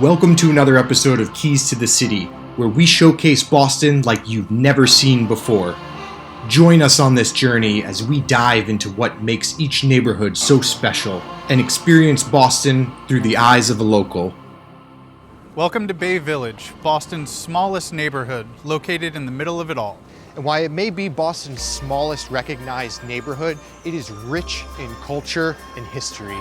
Welcome to another episode of Keys to the City, where we showcase Boston like you've never seen before. Join us on this journey as we dive into what makes each neighborhood so special and experience Boston through the eyes of a local. Welcome to Bay Village, Boston's smallest neighborhood, located in the middle of it all. And while it may be Boston's smallest recognized neighborhood, it is rich in culture and history.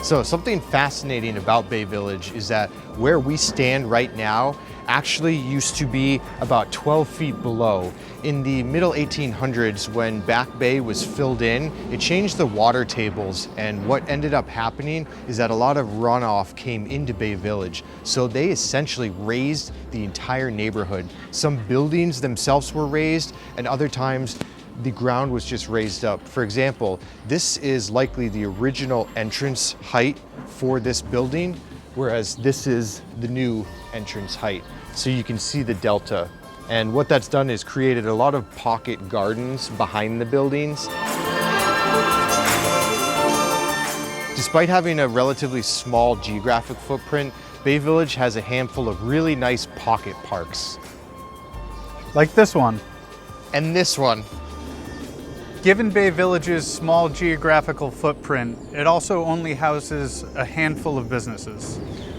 So something fascinating about Bay Village is that where we stand right now actually used to be about 12 feet below. In the middle 1800s, when Back Bay was filled in, it changed the water tables, and what ended up happening is that a lot of runoff came into Bay Village. So they essentially raised the entire neighborhood. Some buildings themselves were raised, and other times the ground was just raised up. For example, this is likely the original entrance height for this building, whereas this is the new entrance height. So you can see the delta. And what that's done is created a lot of pocket gardens behind the buildings. Despite having a relatively small geographic footprint, Bay Village has a handful of really nice pocket parks. Like this one. And this one. Given Bay Village's small geographical footprint, it also only houses a handful of businesses.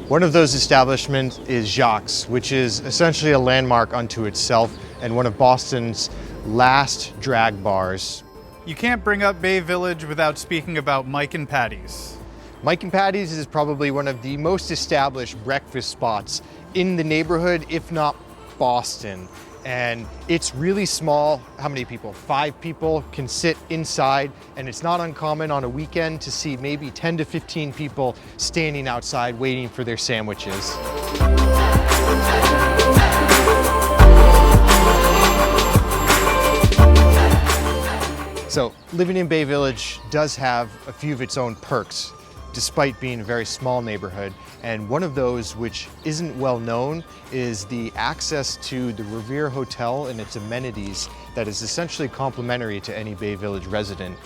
One of those establishments is Jacques, which is essentially a landmark unto itself and one of Boston's last drag bars. You can't bring up Bay Village without speaking about Mike and Patty's. Mike and Patty's is probably one of the most established breakfast spots in the neighborhood, if not Boston. And it's really small. How many people? 5 people can sit inside, and it's not uncommon on a weekend to see maybe 10 to 15 people standing outside waiting for their sandwiches. So living in Bay Village does have a few of its own perks, despite being a very small neighborhood. And one of those, which isn't well known, is the access to the Revere Hotel and its amenities that is essentially complimentary to any Bay Village resident.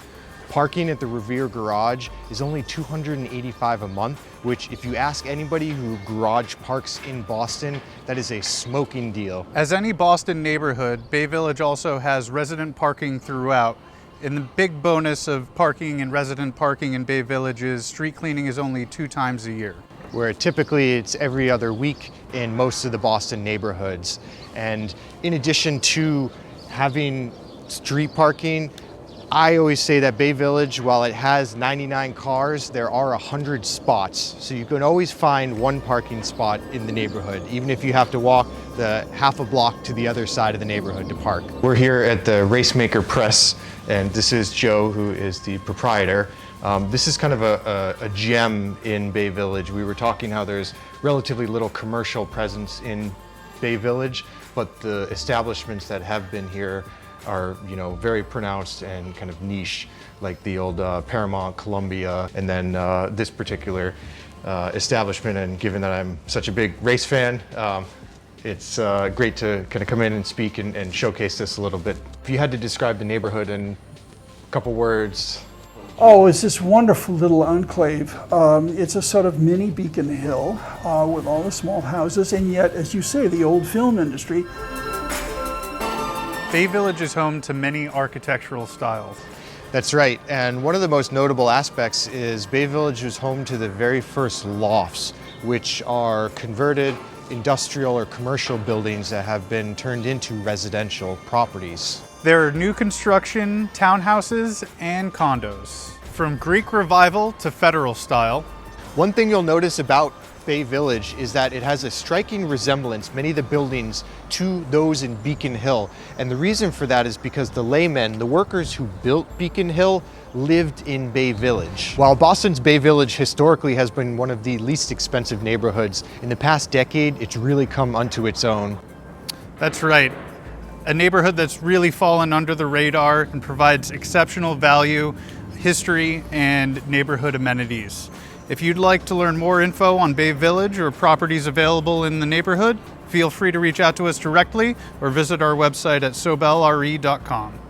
Parking at the Revere garage is only $285 a month, which if you ask anybody who garage parks in Boston, that is a smoking deal. As any Boston neighborhood, Bay Village also has resident parking throughout. And the big bonus of parking and resident parking in Bay Village is street cleaning is only 2 times a year. Where typically it's every other week in most of the Boston neighborhoods. And in addition to having street parking, I always say that Bay Village, while it has 99 cars, there are 100 spots. So you can always find one parking spot in the neighborhood, even if you have to walk the half a block to the other side of the neighborhood to park. We're here at the Racemaker Press, and this is Joe, who is the proprietor. This is kind of a gem in Bay Village. We were talking how there's relatively little commercial presence in Bay Village, but the establishments that have been here are, very pronounced and kind of niche, like the old Paramount, Columbia, and then this particular establishment. And given that I'm such a big race fan, it's great to kind of come in and speak and showcase this a little bit. If you had to describe the neighborhood in a couple words. Oh, it's this wonderful little enclave. It's a sort of mini Beacon Hill with all the small houses, and yet, as you say, the old film industry. Bay Village is home to many architectural styles. That's right, and one of the most notable aspects is Bay Village was home to the very first lofts, which are converted industrial or commercial buildings that have been turned into residential properties. There are new construction, townhouses, and condos. From Greek Revival to Federal style. One thing you'll notice about Bay Village is that it has a striking resemblance, many of the buildings, to those in Beacon Hill. And the reason for that is because the laymen, the workers who built Beacon Hill, lived in Bay Village. While Boston's Bay Village historically has been one of the least expensive neighborhoods, in the past decade, it's really come unto its own. That's right. A neighborhood that's really fallen under the radar and provides exceptional value, history, and neighborhood amenities. If you'd like to learn more info on Bay Village or properties available in the neighborhood, feel free to reach out to us directly or visit our website at sobellre.com.